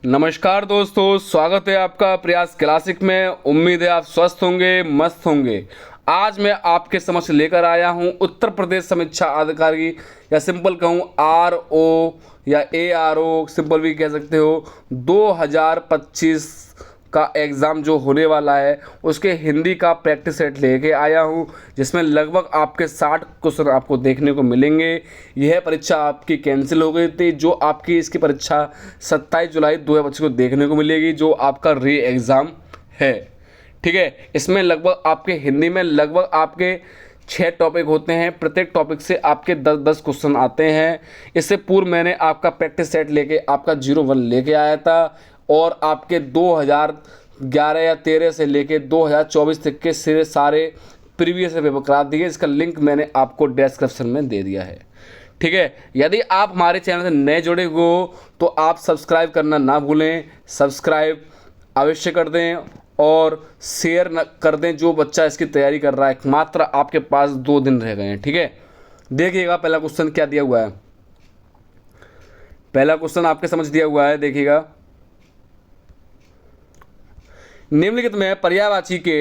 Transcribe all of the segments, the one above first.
नमस्कार दोस्तों, स्वागत है आपका प्रयास क्लासिक में। उम्मीद है आप स्वस्थ होंगे, मस्त होंगे। आज मैं आपके समक्ष लेकर आया हूं उत्तर प्रदेश समीक्षा अधिकारी, या सिंपल कहूं RO या ARO, सिंपल भी कह सकते हो। 2025 का एग्ज़ाम जो होने वाला है उसके हिंदी का प्रैक्टिस सेट लेके आया हूँ, जिसमें लगभग आपके 60 क्वेश्चन आपको देखने को मिलेंगे। यह परीक्षा आपकी कैंसिल हो गई थी, जो आपकी इसकी परीक्षा 27 जुलाई 2025 को देखने को मिलेगी, जो आपका री एग्ज़ाम है। ठीक है, इसमें लगभग आपके हिंदी में लगभग आपके 6 टॉपिक होते हैं। प्रत्येक टॉपिक से आपके 10-10 क्वेश्चन आते हैं। इससे पूर्व मैंने आपका प्रैक्टिस सेट लेके आपका 01 लेके आया था, और आपके 2011 या 13 से लेके 2024 तक के सारे प्रीवियस पेपर करा दिए। इसका लिंक मैंने आपको डिस्क्रिप्शन में दे दिया है। ठीक है, यदि आप हमारे चैनल से नए जुड़े हो तो आप सब्सक्राइब करना ना भूलें। सब्सक्राइब अवश्य कर दें और शेयर न कर दें। जो बच्चा इसकी तैयारी कर रहा है, मात्र आपके पास 2 दिन रह गए हैं। ठीक है, देखिएगा पहला क्वेश्चन क्या दिया हुआ है। पहला क्वेश्चन आपके समझ दिया हुआ है, देखिएगा। निम्नलिखित में पर्यायवाची के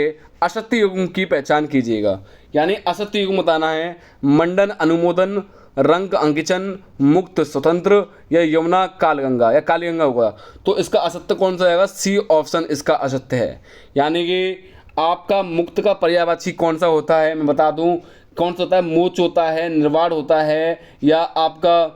असत्य युग्म की पहचान कीजिएगा। यानी असत्य युग्म बताना है। मंडन, अनुमोदन, रंग, अंकिचन, मुक्त, स्वतंत्र, या यमुना, कालगंगा या कालीगंगा होगा। तो इसका असत्य कौन सा आएगा? सी ऑप्शन इसका असत्य है। यानी कि आपका मुक्त का पर्यायवाची कौन सा होता है, मैं बता दूं कौन सा होता है। मोच होता है, निर्वाण होता है, या आपका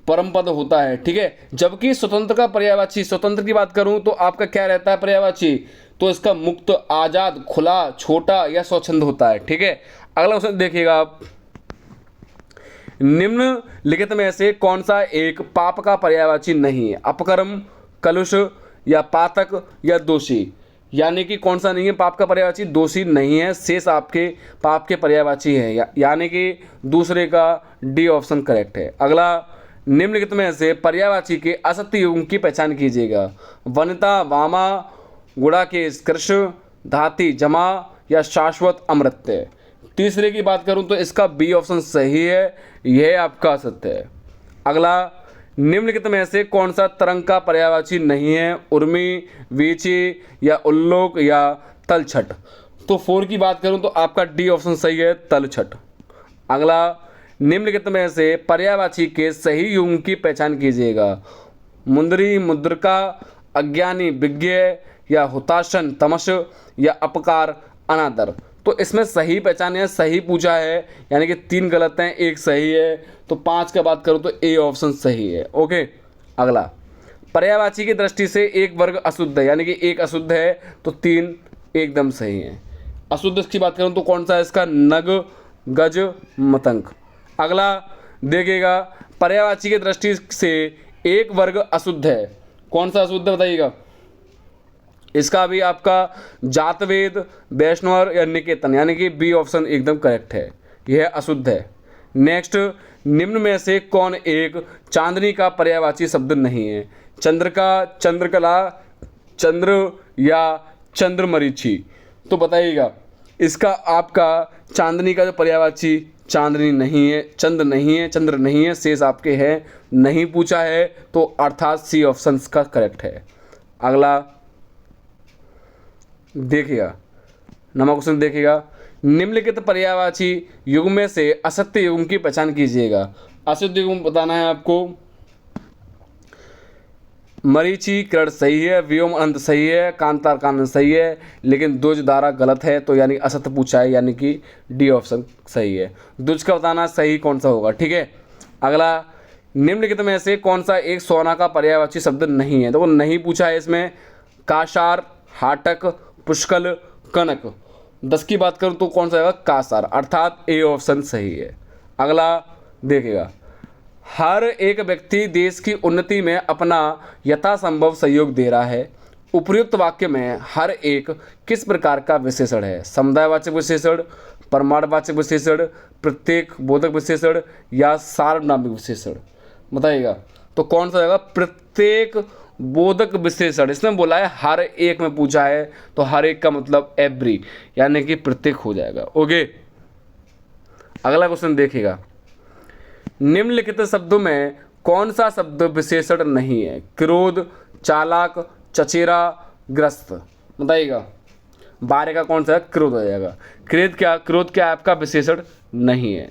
परम पद होता है। ठीक है, जबकि स्वतंत्र का पर्यायवाची, स्वतंत्र की बात करूं तो आपका क्या रहता है पर्यायवाची? तो इसका मुक्त, आजाद, खुला, छोटा या स्वच्छंद होता है। ठीक है, अगला क्वेश्चन देखिएगा आप। निम्नलिखित में से कौन सा एक पाप का पर्यायवाची नहीं है? अपकर्म, कलुष, या पातक, या दोषी। यानी कि कौन सा नहीं है पाप का पर्यायवाची? दोषी नहीं है, शेष आपके पाप के पर्यायवाची है। यानी कि दूसरे का डी ऑप्शन करेक्ट है। अगला, निम्नलिखित में से पर्यायवाची के असत्य युग्म की पहचान कीजिएगा। वनिता, वामा, गुड़ा के कृष, धाती, जमा, या शाश्वत, अमृत्य। तीसरे की बात करूं तो इसका बी ऑप्शन सही है, यह आपका असत्य है। अगला, निम्नलिखित में से कौन सा तरंग का पर्यायवाची नहीं है? उर्मी, वीची, या उल्लोक, या तलछट। तो 4 की बात करूं तो आपका डी ऑप्शन सही है, तलछट। अगला, निम्नलिखित में से पर्यायवाची के सही युग्म की पहचान कीजिएगा। मुंदरी, मुद्रिका, अज्ञानी, विज्ञ, या हुताशन, तमश, या अपकार, अनादर। तो इसमें सही पहचान है, सही पूछा है, यानी कि 3 गलत हैं, 1 सही है। तो 5 का बात करूं तो ए ऑप्शन सही है। ओके, अगला, पर्यायवाची की दृष्टि से एक वर्ग अशुद्ध है, यानी कि 1 अशुद्ध है, तो 3 एकदम सही है। अशुद्ध की बात करूं तो कौन सा है इसका? नग, गज, मतंग। अगला देखिएगा, पर्यायवाची की दृष्टि से एक वर्ग अशुद्ध है, कौन सा अशुद्ध बताइएगा? इसका भी आपका जातवेद, वैष्णव, या निकेतन, यानी कि बी ऑप्शन एकदम करेक्ट है, यह अशुद्ध है। नेक्स्ट, निम्न में से कौन एक चांदनी का पर्यायवाची शब्द नहीं है? चंद्रका, चंद्रकला, चंद्र, या चंद्रमरीचि। तो बताइएगा इसका आपका चांदनी का जो पर्यायवाची चांदनी नहीं है, चंद्र नहीं है, चंद्र नहीं है, शेष आपके हैं, नहीं पूछा है, तो अर्थात सी ऑप्शन का करेक्ट है। अगला देखिएगा, नंबर क्वेश्चन देखिएगा। निम्नलिखित पर्यायवाची युग्म में से असत्य युग्म की पहचान कीजिएगा। असत्य युग्म बताना है आपको। मरीचि, किरण सही है, व्योम अनंत सही है, कांतार कानन सही है, लेकिन द्विज धारा गलत है, तो यानी असत्य पूछा है, यानी कि डी ऑप्शन सही है। द्विज का बताना सही कौन सा होगा। ठीक है, अगला, निम्नलिखित में से कौन सा एक सोना का पर्यायवाची शब्द नहीं है? तो नहीं पूछा है इसमें। काशार, हाटक, पुष्कल, कनक। 10 की बात करूं तो कौन सा होगा? कासार, अर्थात ए ऑप्शन सही है। अगला देखिएगा, हर एक व्यक्ति देश की उन्नति में अपना यथासंभव सहयोग दे रहा है। उपयुक्त वाक्य में हर एक किस प्रकार का विशेषण है? समुदायवाचक विशेषण, प्रमाणवाचक विशेषण, प्रत्येक बोधक विशेषण, या सार्वनामिक विशेषण। बताइएगा तो कौन सा होगा? प्रत्येक बोधक विशेषण। इसमें बोला है हर एक में पूछा है, तो हर एक का मतलब एवरी, यानी कि प्रत्येक हो जाएगा। ओके, अगला क्वेश्चन देखिएगा। निम्नलिखित शब्दों में कौन सा शब्द विशेषण नहीं है? क्रोध, चालाक, चचेरा, ग्रस्त। बताइएगा। 12 का कौन सा है? क्रोध हो जाएगा। क्रोध क्या आपका विशेषण नहीं है।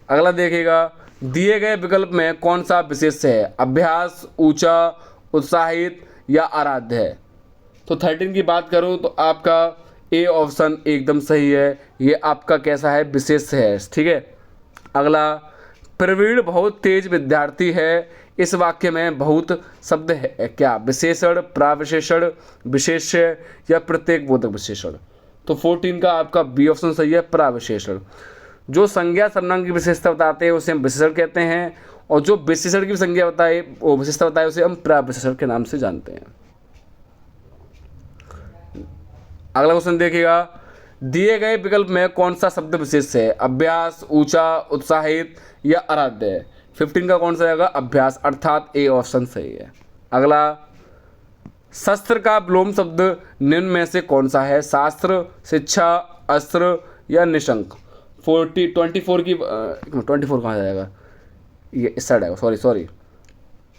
अगला देखिएगा, दिए गए विकल्प में कौन सा विशेष है? अभ्यास, ऊंचा, उत्साहित या आराध्य है। तो 13 की बात करूं तो आपका ए ऑप्शन एकदम सही है। ये आपका कैसा है? विशेष है। ठीक है। अगला, प्रवीण बहुत तेज विद्यार्थी है। इस वाक्य में बहुत शब्द है क्या? विशेषण, प्राविशेषण, विशेष्य या प्रत्येक बोधक विशेषण। तो 14 का आपका बी ऑप्शन सही है, प्राविशेषण। जो संज्ञा सर्वनाम की विशेषता बताते हैं उसे हम विशेषण कहते हैं, और जो विशेषण की संज्ञा बताए वो विशेषता बताए उसे हम प्राविशेषण के नाम से जानते हैं। अगला क्वेश्चन देखिएगा, दिए गए विकल्प में कौन सा शब्द विशेष है? अभ्यास, ऊंचा, उत्साहित या आराध्य है। 15 का कौन सा आएगा? अभ्यास, अर्थात ए ऑप्शन सही है। अगला, शस्त्र का विलोम शब्द निम्न में से कौन सा है? शास्त्र, शिक्षा, अस्त्र या निशंक। 24 की 24 कहाँ जाएगा? ये इस साइड आएगा, सॉरी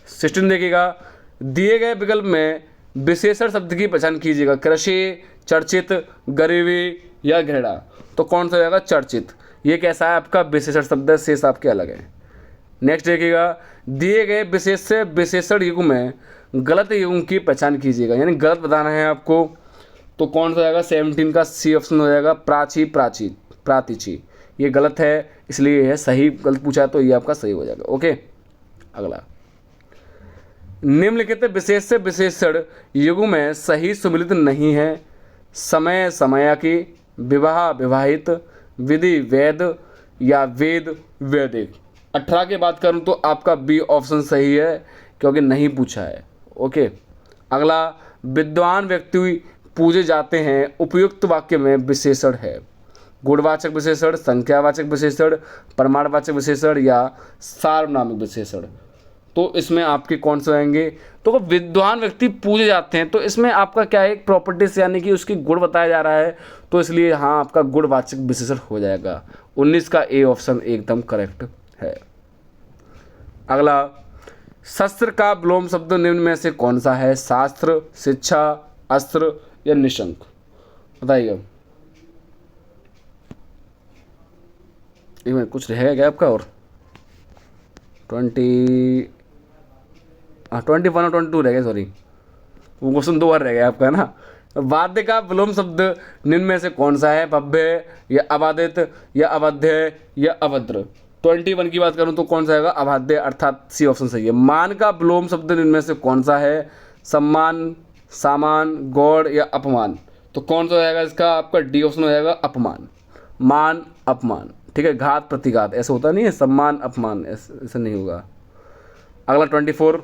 16 देखिएगा, दिए गए विकल्प में विशेषण शब्द की पहचान कीजिएगा। कृषि, चर्चित, गरीबी या घृणा। तो कौन सा जाएगा? चर्चित। ये कैसा है? आपका विशेषण शब्द है, शेष आपके अलग है। नेक्स्ट देखिएगा, दिए गए विशेष से विशेषण युग में गलत युग की पहचान कीजिएगा, यानी गलत बताना है आपको। तो कौन सा जाएगा? 17 का सी ऑप्शन हो जाएगा, प्राची, प्राची, प्रातिची। ये गलत है, इसलिए यह सही गलत पूछा है तो ये आपका सही हो जाएगा। ओके। अगला, निम्नलिखित विशेष से विशेषण युग में सही सुमिलित नहीं है। समय, समयाकी, विवाह, विवाहित, विधि, वेद या वेद, वैदिक। 18 की बात करूं तो आपका बी ऑप्शन सही है, क्योंकि नहीं पूछा है। ओके। अगला, विद्वान व्यक्ति पूजे जाते हैं उपयुक्त वाक्य में विशेषण है। गुणवाचक विशेषण, संख्यावाचक विशेषण, प्रमाणवाचक विशेषण या सार्वनामिक विशेषण। तो इसमें आपके कौन से आएंगे? तो विद्वान व्यक्ति पूजे जाते हैं, तो इसमें आपका क्या है? एक प्रॉपर्टीज यानी कि उसकी गुण बताया जा रहा है, तो इसलिए हाँ आपका गुणवाचक विशेषण हो जाएगा। 19 का ए ऑप्शन एकदम करेक्ट है। अगला, शस्त्र का विलोम शब्द निम्न में से कौन सा है? शास्त्र, शिक्षा, अस्त्र या निशंक। बताइए। इसमें कुछ रहेगा क्या आपका? और 21 और 22 रह गए, सॉरी वो क्वेश्चन 2 बार रह गया आपका, है ना। वाद्य का विलोम शब्द निम्न में से कौन सा है? भव्य या अबाधित या अवध्य या अभद्र। 21 की बात करूं तो कौन सा आएगा? अबाध्य, अर्थात सी ऑप्शन सही है। मान का विलोम शब्द निम्न में से कौन सा है? सम्मान, सामान, गौड़ या अपमान। तो कौन सा आएगा इसका? आपका डी ऑप्शन हो जाएगा, अपमान। मान, अपमान। ठीक है। घात, प्रतिघात ऐसा होता नहीं है, सम्मान, अपमान ऐसा नहीं होगा। अगला 24,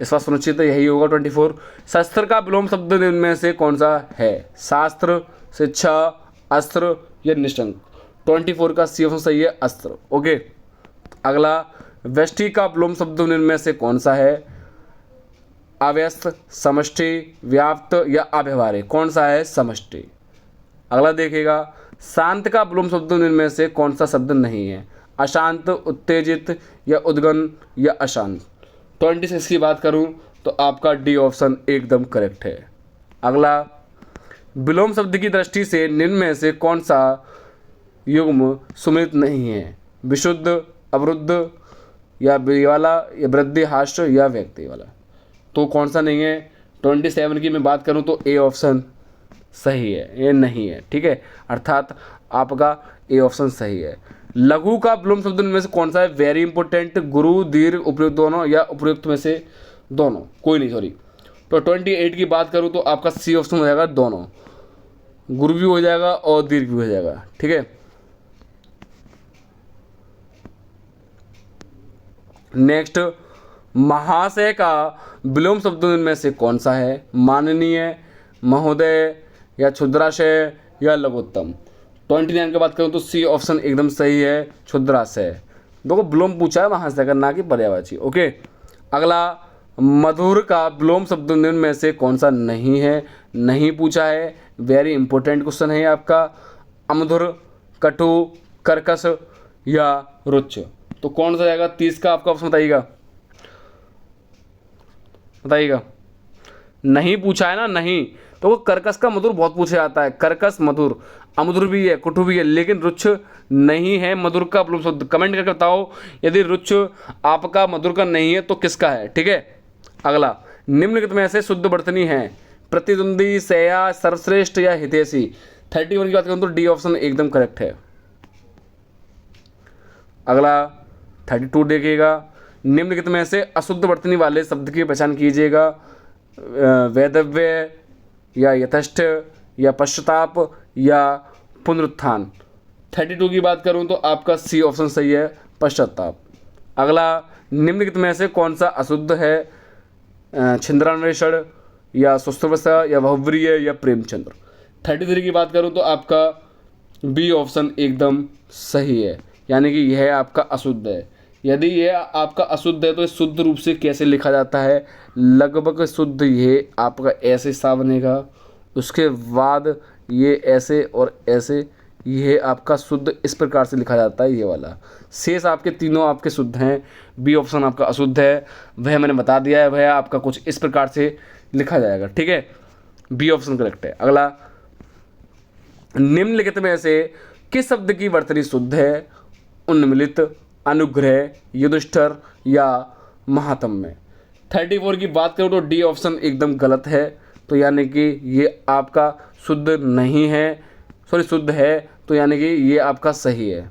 इस बात सुनिश्चित है यही होगा 24। शस्त्र का विलोम शब्द इनमें से कौन सा है? शास्त्र, शिक्षा, अस्त्र या निशंक। 24 का सी ऑप्शन सही है, अस्त्र। ओके। अगला, व्यष्टि का विलोम शब्द इनमें से कौन सा है? अव्यस्त, समष्टि, व्याप्त या अव्यवहारिक। कौन सा है? समष्टि। अगला देखिएगा, शांत का विलोम शब्द इनमें से कौन सा शब्द नहीं है? अशांत, उत्तेजित या उद्गन या अशांत। 26 की बात करूं तो आपका डी ऑप्शन एकदम करेक्ट है। अगला, विलोम शब्द की दृष्टि से निम्न में से कौन सा युग्म सुमिलित नहीं है? विशुद्ध, अवरुद्ध या वाला या वृद्धि, हास्य या व्यक्ति वाला। तो कौन सा नहीं है? 27 की मैं बात करूं तो ए ऑप्शन सही है, ये नहीं है। ठीक है, अर्थात आपका ए ऑप्शन सही है। लघु का विलोम शब्द में से कौन सा है? वेरी इंपॉर्टेंट, गुरु, दीर्घ, उपयुक्त दोनों या उपयुक्त में से दोनों, कोई नहीं, सॉरी। तो 28 की बात करूं तो आपका सी ऑप्शन हो जाएगा, दोनों। गुरु भी हो जाएगा और दीर्घ भी हो जाएगा। ठीक है। नेक्स्ट, महाशय का विलोम शब्द में से कौन सा है? माननीय, महोदय या क्षुद्राशय या लघुत्तम। 29 की बात करूं तो सी ऑप्शन एकदम सही है, क्षुद्राशय। देखो विलोम पूछा है महाशय का, ना कि पर्यायवाची। ओके। अगला, मधुर का विलोम शब्द में से कौन सा नहीं है? नहीं पूछा है, वेरी इंपॉर्टेंट क्वेश्चन है आपका। अमधुर, कटु, कर्कश या रुच्च। तो कौन सा जाएगा? 30 का आपका ऑप्शन बताइएगा, बताइएगा। नहीं पूछा है ना, नहीं। तो वो कर्कश का मधुर बहुत पूछा जाता है, कर्कश मधुर, अमधुर भी है, कुटु भी है, लेकिन रुच्छ नहीं है। मधुर का उपलब्ध शब्द कमेंट करके बताओ, यदि रुच्छ आपका मधुर का नहीं है तो किसका है, ठीक है। अगला, निम्नलिखित में से शुद्ध वर्तनी है? प्रतिद्वंदी, सया, सर्वश्रेष्ठ या हितैषी। 31 की बात करूँ तो डी ऑप्शन एकदम करेक्ट है। अगला 32 देखिएगा, निम्नलिखित में से अशुद्ध वर्तनी वाले शब्द की पहचान कीजिएगा। वैदव्य या यथेष्ट या पश्चाताप या पुनरुत्थान। 32 की बात करूं तो आपका सी ऑप्शन सही है, पश्चाताप। अगला, निम्नलिखित में से कौन सा अशुद्ध है? छिंद्रान्वेषण या सुस्तवसा या बहुव्रीय या प्रेमचंद्र। 33 की बात करूं तो आपका बी ऑप्शन एकदम सही है, यानी कि यह आपका अशुद्ध है। यदि यह आपका अशुद्ध है तो शुद्ध रूप से कैसे लिखा जाता है? लगभग शुद्ध ये आपका ऐसे सा बनेगा, उसके बाद ये ऐसे और ऐसे, ये आपका शुद्ध इस प्रकार से लिखा जाता है, ये वाला। शेष आपके तीनों आपके शुद्ध हैं, बी ऑप्शन आपका अशुद्ध है, वह मैंने बता दिया है, वह आपका कुछ इस प्रकार से लिखा जाएगा, ठीक है। बी ऑप्शन करेक्ट है। अगला, निम्नलिखित में से किस शब्द की वर्तनी शुद्ध है? उन्मिलित, अनुग्रह, युधिष्ठिर या महात्म्य। 34 की बात करूँ तो डी ऑप्शन एकदम गलत है, तो यानी कि ये आपका शुद्ध नहीं है, सॉरी शुद्ध है, तो यानी कि ये आपका सही है।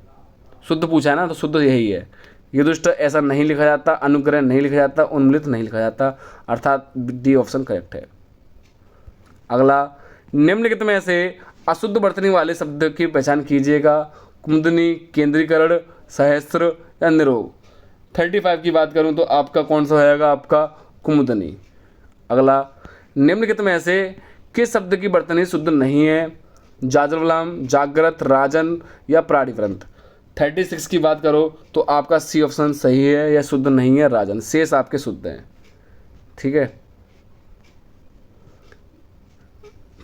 शुद्ध पूछा है ना, तो शुद्ध यही है। युधिष्ठिर ऐसा नहीं लिखा जाता, अनुग्रह नहीं लिखा जाता, उन्मिलित नहीं लिखा जाता, अर्थात डी ऑप्शन करेक्ट है। अगला, निम्नलिखित में से अशुद्ध वर्तनी वाले शब्द की पहचान कीजिएगा। कुमुदनी, केंद्रीकरण, सहस्त्र या निरोग। 35 की बात करूं तो आपका कौन सा होगा? आपका कुमुदनी। अगला, निम्नलिखित में से किस शब्द की वर्तनी शुद्ध नहीं है? जाजरवलाम, जागृत, राजन या प्राणिवृंत। 36 की बात करो तो आपका सी ऑप्शन सही है, या शुद्ध नहीं है, राजन। शेष आपके शुद्ध हैं, ठीक है।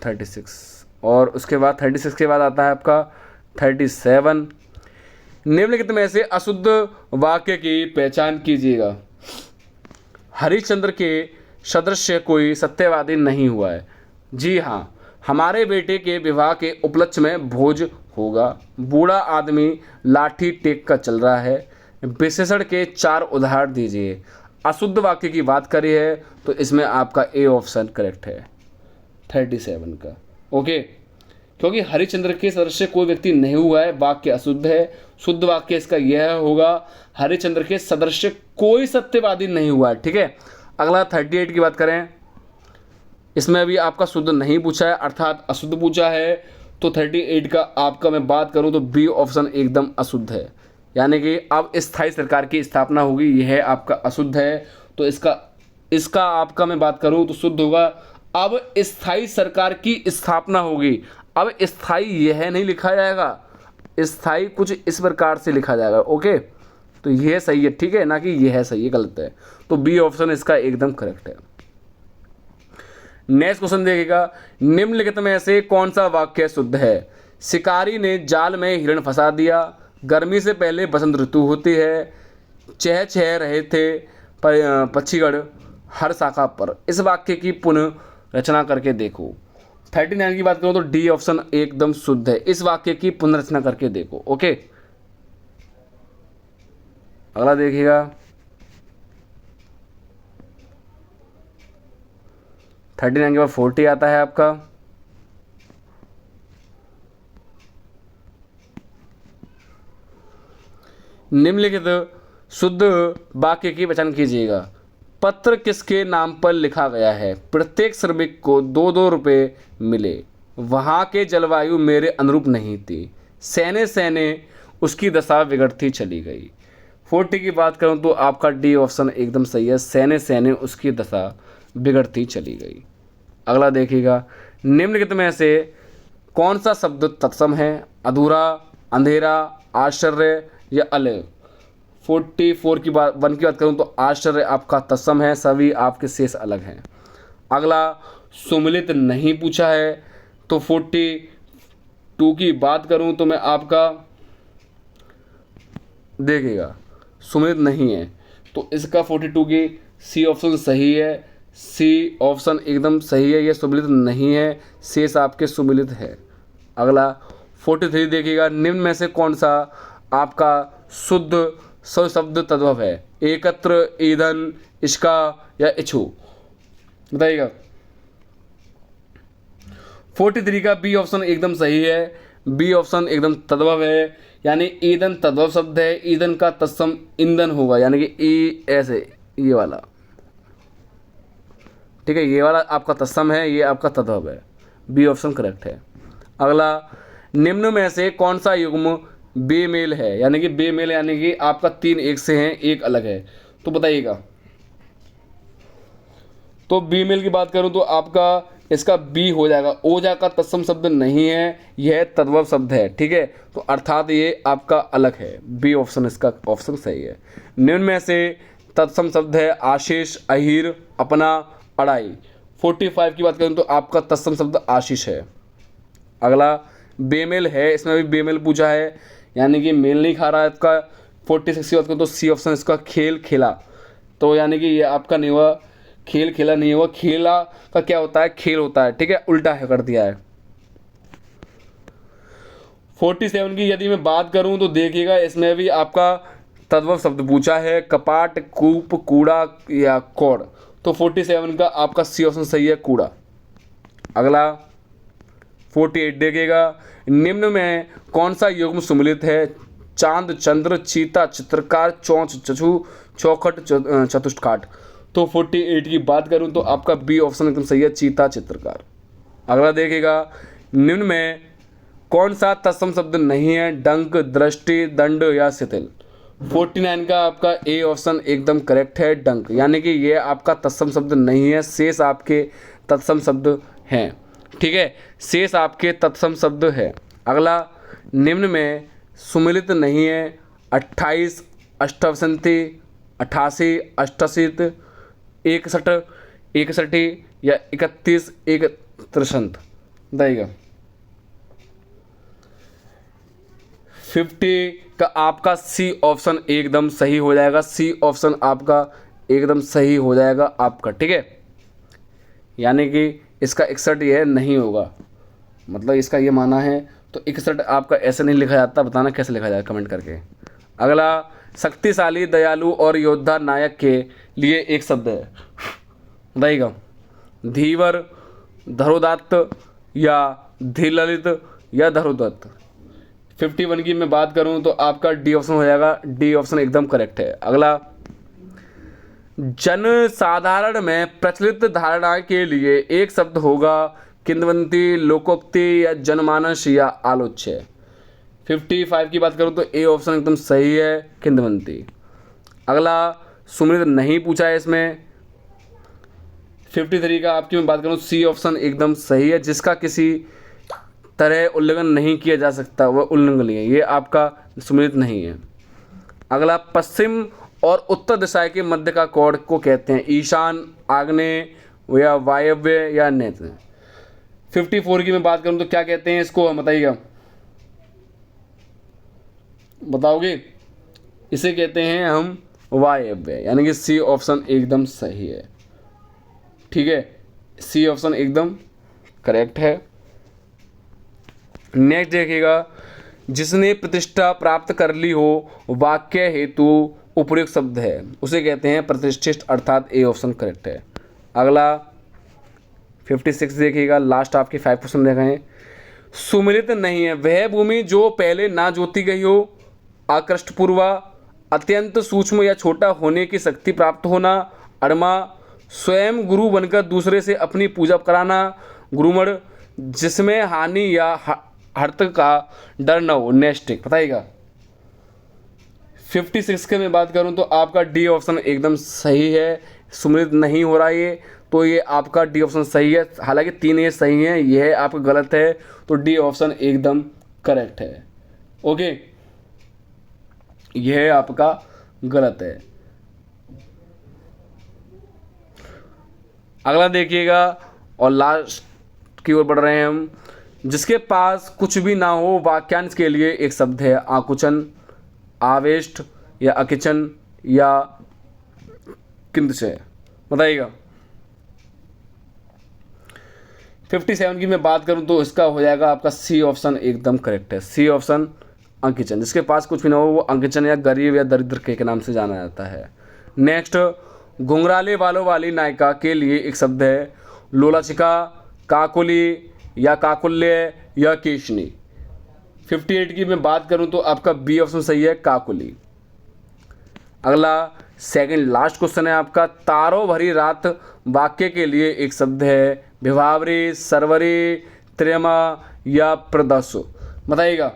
36 और उसके बाद 36 के बाद आता है आपका 37। निम्नलिखित में से अशुद्ध वाक्य की पहचान कीजिएगा। हरिश्चंद्र के सदृश कोई सत्यवादी नहीं हुआ है। जी हाँ, हमारे बेटे के विवाह के उपलक्ष्य में भोज होगा। बूढ़ा आदमी लाठी टेक कर चल रहा है। विशेषण के 4 उदाहरण दीजिए। अशुद्ध वाक्य की बात करी है तो इसमें आपका ए ऑप्शन करेक्ट है, 37 का। ओके, क्योंकि हरिश्चंद्र के सदृश कोई व्यक्ति नहीं हुआ है, वाक्य अशुद्ध है। शुद्ध वाक्य इसका यह होगा, हरिश्चंद्र के सदृश कोई सत्यवादी नहीं हुआ है, ठीक है। अगला 38 की बात करें, इसमें भी आपका शुद्ध नहीं पूछा है, अर्थात अशुद्ध पूछा है। तो 38 का आपका मैं बात करूं तो बी ऑप्शन एकदम अशुद्ध है, यानी कि अब स्थायी सरकार की स्थापना होगी, यह आपका अशुद्ध है। तो इसका आपका मैं बात करूं तो शुद्ध होगा, अब स्थायी सरकार की स्थापना होगी। अब स्थायी यह नहीं लिखा जाएगा, स्थायी कुछ इस प्रकार से लिखा जाएगा। ओके, तो यह सही है, ठीक है, ना कि यह सही है, गलत है। तो बी ऑप्शन इसका एकदम करेक्ट है। नेक्स्ट क्वेश्चन देखिएगा, निम्नलिखित में से कौन सा वाक्य शुद्ध है? शिकारी ने जाल में हिरण फंसा दिया। गर्मी से पहले बसंत ऋतु होती है। चह चह रहे थे पक्षीगण हर शाखा पर। इस वाक्य की पुनः रचना करके देखो। 39 की बात करूं तो डी ऑप्शन एकदम शुद्ध है, इस वाक्य की पुनर्रचना करके देखो। ओके, अगला देखिएगा 39 के बाद 40 आता है आपका। निम्नलिखित शुद्ध वाक्य की पहचान कीजिएगा। पत्र किसके नाम पर लिखा गया है? प्रत्येक श्रमिक को 2-2 रुपये मिले। वहाँ के जलवायु मेरे अनुरूप नहीं थी। सहने सहने उसकी दशा बिगड़ती चली गई। 40 की बात करूँ तो आपका डी ऑप्शन एकदम सही है, सहने सहने उसकी दशा बिगड़ती चली गई। अगला देखिएगा, निम्नलिखित में से कौन सा शब्द तत्सम है? अधूरा, अंधेरा, आश्चर्य या अलग। 44 की बात 1 की बात करूँ तो आश्चर्य आपका तत्सम है, सभी आपके शेष अलग हैं। अगला सुमिलित नहीं पूछा है। तो 42 की बात करूँ तो मैं आपका देखिएगा सुमिलित नहीं है। तो इसका 42 की सी ऑप्शन सही है, सी ऑप्शन एकदम सही है, ये सुमिलित नहीं है, शेष आपके सुमिलित है। अगला 43 देखिएगा, निम्न में से कौन सा आपका शुद्ध स्वशब्द तद्भव है? एकत्र, ईंधन, इसका या इच्छु, बताइएगा। 43 का बी ऑप्शन एकदम सही है, बी ऑप्शन एकदम तद्भव है, यानी ईंधन तद्भव शब्द है, ईंधन का तत्सम ईंधन होगा, यानी कि ई ऐसे ये वाला, ठीक है, ये वाला आपका तत्सम है, ये आपका तद्भव है, बी ऑप्शन करेक्ट है। अगला, निम्न में से कौन सा युग्म बेमेल है? यानी कि बेमेल यानी कि आपका 3 एक से हैं, एक अलग है, तो बताइएगा। तो बीमेल की बात करूं तो आपका इसका बी हो जाएगा, ओजा का तत्सम शब्द नहीं है, यह तद्भव शब्द है, ठीक है, तो अर्थात ये आपका अलग है, बी ऑप्शन इसका ऑप्शन सही है। निम्न में से तत्सम शब्द है आशीष, अहीर, अपना, अड़ाई। 45 की बात करूं तो आपका तत्सम शब्द आशीष है। अगला बेमेल है, इसमें भी बेमेल पूछा है, यानी कि मेल नहीं खा रहा है इसका। 46 की बात करूं तो सी ऑप्शन इसका खेल, खेला, तो यानी कि ये आपका नहीं हुआ, खेल खेला नहीं हुआ, खेला का क्या होता है? खेल होता है, ठीक है, उल्टा है कर दिया है। 47 की यदि मैं बात करूं तो देखिएगा, इसमें भी आपका तद्भव शब्द पूछा है, कपाट, कूप, कूड़ा या कौड़, तो 47 का आपका सी ऑप्शन सही है, कूड़ा। अगला 48 देखिएगा, निम्न में कौन सा युग्म सुमिलित है? चांद, चंद्र, चीता, चित्रकार, चौंच, चक्षु, चौखट, चतुष्काठ। तो 48 की बात करूं तो आपका बी ऑप्शन एकदम सही है, चीता, चित्रकार। अगला देखिएगा, निम्न में कौन सा तत्सम शब्द नहीं है? डंक, दृष्टि, दंड या शिथिल। 49 का आपका ए ऑप्शन एकदम करेक्ट है, डंक, यानी कि ये आपका तत्सम शब्द नहीं है, शेष आपके तत्सम शब्द हैं, ठीक है, शेष आपके तत्सम शब्द है। अगला, निम्न में सुमिलित नहीं है 28, अष्टावसंती, 88, अष्टाशीत, 61, 61 या 31, 61, बताइएगा। 50 का आपका सी ऑप्शन एकदम सही हो जाएगा, सी ऑप्शन आपका एकदम सही हो जाएगा आपका, ठीक है, यानी कि इसका 61 यह नहीं होगा, मतलब इसका ये माना है, तो 61 आपका ऐसे नहीं लिखा जाता, बताना कैसे लिखा जाए कमेंट करके। अगला, शक्तिशाली, दयालु और योद्धा नायक के लिए एक शब्द है, बताइएगा। धीवर, धरोदात्त या धीललित या धरोदत्त। 51 की मैं बात करूं तो आपका डी ऑप्शन हो जाएगा, डी ऑप्शन एकदम करेक्ट है। अगला, जन साधारण में प्रचलित धारणा के लिए एक शब्द होगा, किंवदंती, लोकोक्ति या जनमानस या आलोच्य। 55 की बात करूं तो ए ऑप्शन एकदम सही है, किंवदंती। अगला, सुमिलित नहीं पूछा है इसमें। 53 का आपकी मैं बात करूं, सी ऑप्शन एकदम सही है, जिसका किसी तरह उल्लंघन नहीं किया जा सकता वह उल्लंघनीय है, ये आपका सुमिलित नहीं है। अगला, पश्चिम और उत्तर दिशा के मध्य का कोण को कहते हैं ईशान, आग्नेय या वायव्य या नेत्र। 54 की मैं बात करूं तो क्या कहते हैं इसको, बताइएगा, बताओगे? इसे कहते हैं हम वायव्य, यानी कि सी ऑप्शन एकदम सही है, ठीक है, सी ऑप्शन एकदम करेक्ट है। नेक्स्ट देखिएगा, जिसने प्रतिष्ठा प्राप्त कर ली हो वाक्य हेतु उपयुक्त शब्द है, उसे कहते हैं प्रतिष्ठित, अर्थात ए ऑप्शन करेक्ट है। अगला 56 देखिएगा, लास्ट आपके 5 क्वेश्चन देख रहे हैं। सुमिलित नहीं है वह भूमि जो पहले ना जोती गई हो, आकृष्टपूर्वा, अत्यंत सूक्ष्म या छोटा होने की शक्ति प्राप्त होना, अड़मा, स्वयं गुरु बनकर दूसरे से अपनी पूजा कराना, गुरुमण, जिसमें हानि या हर्त का डर न हो, नेस्टिक, बताइएगा। 56 के मैं बात करूं तो आपका डी ऑप्शन एकदम सही है, सुमिलित नहीं हो रहा ये, तो ये आपका डी ऑप्शन सही है, हालांकि 3 ये सही हैं, यह आपका गलत है, तो डी ऑप्शन एकदम करेक्ट है, ओके, यह आपका गलत है। अगला देखिएगा और लास्ट की ओर बढ़ रहे हैं हम। जिसके पास कुछ भी ना हो वाक्यांश के लिए एक शब्द है आकुचन, आवेष्ट या अकिचन या किंतशय, बताइएगा। 57 की मैं बात करूं तो इसका हो जाएगा आपका सी ऑप्शन एकदम करेक्ट है, सी ऑप्शन अंकिचन। जिसके पास कुछ भी ना हो वो अंकिचन या गरीब या दरिद्र के नाम से जाना जाता है। नेक्स्ट, घुंघराले बालों वाली नायिका के लिए एक शब्द है लोलाचिका, काकुली या काकुल्य या केशनी। 58 की मैं बात करूं तो आपका बी ऑप्शन सही है, काकुली। अगला सेकंड लास्ट क्वेश्चन है आपका, तारों भरी रात वाक्य के लिए एक शब्द है विभावरी, सरवरी, त्रियमा या प्रदस्सु, बताइएगा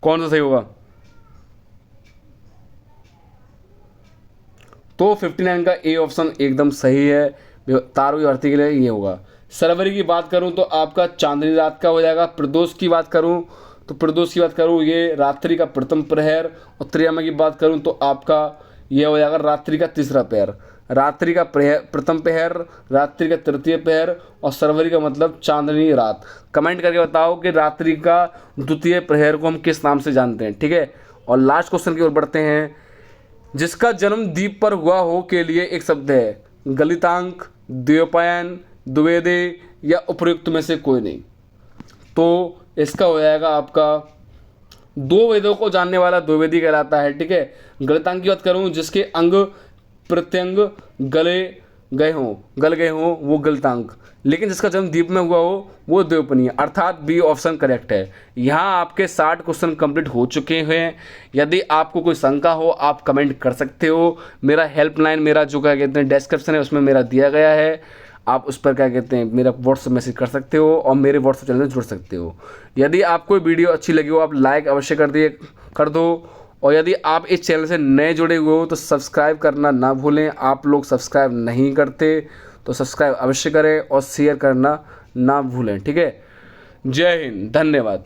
कौन सा सही होगा। तो 59 का ए ऑप्शन एकदम सही है, तारों की भर्ती के लिए ये होगा। सरवरी की बात करूं तो आपका चांदनी रात का हो जाएगा। प्रदोष की बात करूं ये रात्रि का प्रथम प्रहर, और त्रियमा की बात करूं तो आपका ये हो जाएगा रात्रि का तीसरा पहर। रात्रि का प्रथम पहर, रात्रि का तृतीय पहर, और सरवरी का मतलब चांदनी रात। कमेंट करके बताओ कि रात्रि का द्वितीय प्रहर को हम किस नाम से जानते हैं, ठीक है। और लास्ट क्वेश्चन की ओर बढ़ते हैं, जिसका जन्म द्वीप पर हुआ हो के लिए एक शब्द है गलितांक, द्व्योपायन, द्विवेदी या उपयुक्त में से कोई नहीं। तो इसका हो जाएगा आपका दो वेदों को जानने वाला द्विवेदी कहलाता है, ठीक है। गलितांक की बात करूं जिसके अंग प्रत्यंग गल गए हों वो गलितांक, लेकिन जिसका जन्म द्वीप में हुआ हो वो द्विपनीय, अर्थात बी ऑप्शन करेक्ट है। यहाँ आपके 60 क्वेश्चन कंप्लीट हो चुके हैं। यदि आपको कोई शंका हो आप कमेंट कर सकते हो। मेरा हेल्पलाइन, मेरा जो क्या कहते हैं डिस्क्रिप्शन है उसमें मेरा दिया गया है, आप उस पर क्या कहते हैं मेरा व्हाट्सअप मैसेज कर सकते हो और मेरे व्हाट्सअप चैनल में जुड़ सकते हो। यदि आपको वीडियो अच्छी लगी हो आप लाइक अवश्य कर दो, और यदि आप इस चैनल से नए जुड़े हुए हो तो सब्सक्राइब करना ना भूलें। आप लोग सब्सक्राइब नहीं करते तो सब्सक्राइब अवश्य करें और शेयर करना ना भूलें, ठीक है। जय हिंद, धन्यवाद।